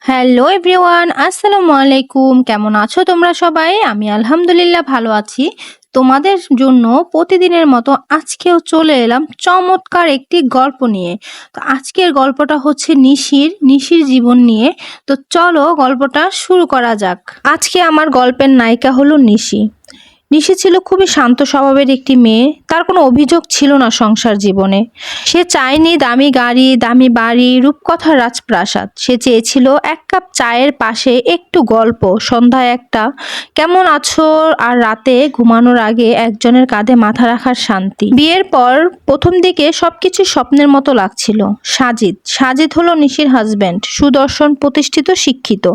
Hello everyone, আসসালামু আলাইকুম। কেমন আছো তোমরা সবাই? আমি আলহামদুলিল্লাহ ভালো আছি। তোমাদের জন্য প্রতিদিনের মতো আজকেও চলে এলাম চমৎকার একটি গল্প নিয়ে। তো আজকের গল্পটা হচ্ছে নিশির জীবন নিয়ে। তো চলো গল্পটা শুরু করা যাক। আজকে আমার গল্পের নায়িকা হলো নিশি। নিশি ছিল খুবই শান্ত স্বভাবের একটি মেয়ে। তার কোনো অভিযোগ ছিল না সংসার জীবনে। সে চায়নি দামি গাড়ি, দামি বাড়ি, রূপকথার রাজপ্রাসাদ। সে চেয়েছিল এক কাপ চায়ের পাশে একটু গল্প, সন্ধ্যায় একটা কেমন আছো আর রাতে ঘুমানোর আগে একজনের কাঁধে মাথা রাখার শান্তি। বিয়ের পর প্রথম দিকে সবকিছু স্বপ্নের মতো লাগছিল। সাজিদ হলো নিশির হাজবেন্ড, সুদর্শন, প্রতিষ্ঠিত, শিক্ষিত।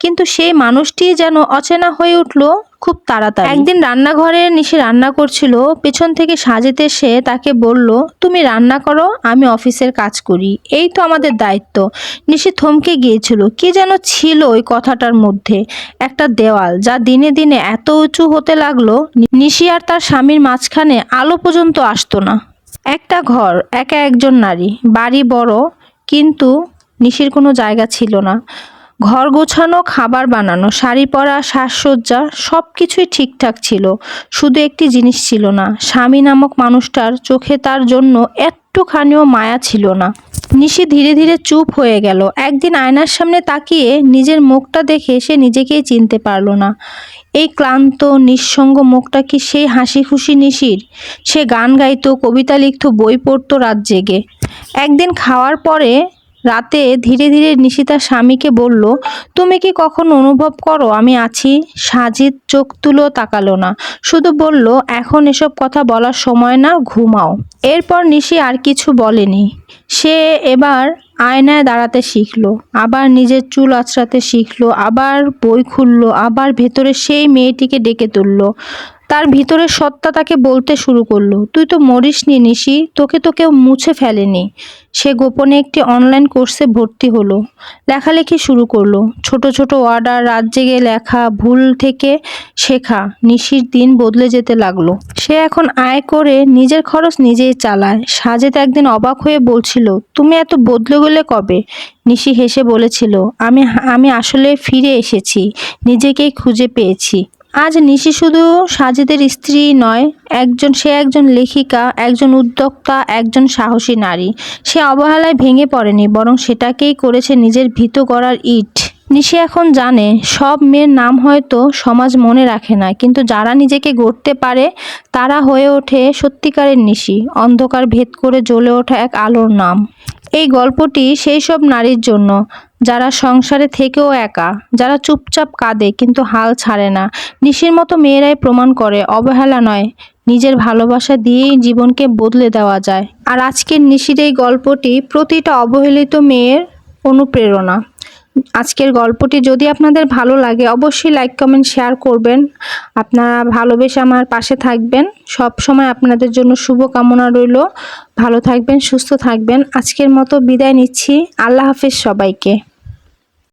কিন্তু সেই মানুষটি যেন অচেনা হয়ে উঠলো খুব তাড়াতাড়ি। একদিন রান্নাঘরে নিশি রান্না করছিল, পেছন থেকে সাজিদ এসে তাকে বলল, তুমি রান্না করো, আমি অফিসের কাজ করি, এই তো আমাদের দায়িত্ব। নিশি থমকে গিয়েছিল। কি যেন ছিল ওই কথাটার মধ্যে, একটা দেওয়াল যা দিনে দিনে এত উঁচু হতে লাগলো নিশি আর তার স্বামীর মাঝখানে আলো পর্যন্ত আসতো না। একটা ঘর, একা একজন নারী, বাড়ি বড়, কিন্তু নিশির কোনো জায়গা ছিল না। ঘর গোছানো, খাবার বানানো, শাড়ি পরা, সাজসজ্জা সব কিছুই ঠিকঠাক ছিল। শুধু একটি জিনিস ছিল না, স্বামী নামক মানুষটার চোখে তার জন্য একটুখানিও মায়া ছিল না। নিশি ধীরে ধীরে চুপ হয়ে গেল। একদিন আয়নার সামনে তাকিয়ে নিজের মুখটা দেখে সে নিজেকেই চিনতে পারল না। এই ক্লান্ত নিঃসঙ্গ মুখটা কি সেই হাসি খুশি নিশির? সে গান গাইতো, কবিতা লিখতো, বই পড়তো রাত জেগে। একদিন খাওয়ার পরে রাতে ধীরে ধীরে নিশি তার স্বামীকে বলল, তুমি কি কখনো অনুভব করো আমি আছি? সাজিদ চোখ তুলো তাকালো না, শুধু বলল, এখন এসব কথা বলার সময় না, ঘুমাও। এরপর নিশি আর কিছু বলেনি। সে এবার আয়নায় দাঁড়াতে শিখলো, আবার নিজের চুল আঁচড়াতে শিখলো, আবার বই খুললো, আবার ভেতরে সেই মেয়েটিকে ডেকে তুললো। তার ভিতরের সত্তা তাকে বলতে শুরু করলো, তুই তো মরিসনি নিশি, তোকে তো কেউ মুছে ফেলেনি। সে গোপনে একটি অনলাইন কোর্সে ভর্তি হলো, লেখালেখি শুরু করলো, ছোট ছোট অর্ডার, রাত জেগে লেখা, ভুল থেকে শেখা। নিশির দিন বদলে যেতে লাগলো। সে এখন আয় করে নিজের খরচ নিজেই চালায়। সাজেদ একদিন অবাক হয়ে বলছিল, তুমি এত বদলে গেলে কবে? নিশি হেসে বলেছিল, আমি আসলে ফিরে এসেছি, নিজেকেই খুঁজে পেয়েছি। আজ নিশি শুধু সাজিদের স্ত্রী নয়, সে একজন লেখিকা, একজন উদ্যোক্তা, একজন সাহসী নারী। সে অবহেলায় ভেঙে পড়েনি, বরং সেটাকেই করেছে নিজের ভীত গড়ার ইট। নিশি এখন জানে, সব মেয়ের নাম হয়তো সমাজ মনে রাখে না, কিন্তু যারা নিজেকে গড়তে পারে তারা হয়ে ওঠে সত্যিকারের নিশি, অন্ধকার ভেদ করে জ্বলে ওঠা এক আলোর নাম। এই গল্পটি সেই সব নারীর জন্য যারা সংসারে থেকেও একা, যারা চুপচাপ কাঁদে কিন্তু হাল ছাড়ে না। নিশির মতো মেয়েরাই প্রমাণ করে, অবহেলা নয়, নিজের ভালোবাসা দিয়েই জীবনকে বদলে দেওয়া যায়। আর আজকের নিশির এই গল্পটি প্রতিটা অবহেলিত মেয়ের অনুপ্রেরণা। আজকের গল্পটি যদি আপনাদের ভালো লাগে অবশ্যই লাইক, কমেন্ট, শেয়ার করবেন। আপনারা ভালোবেসে আমার পাশে থাকবেন। সব সময় আপনাদের জন্য শুভ কামনা রইল। ভালো থাকবেন, সুস্থ থাকবেন। আজকের মতো বিদায় নিচ্ছি। আল্লাহ হাফেজ সবাইকে।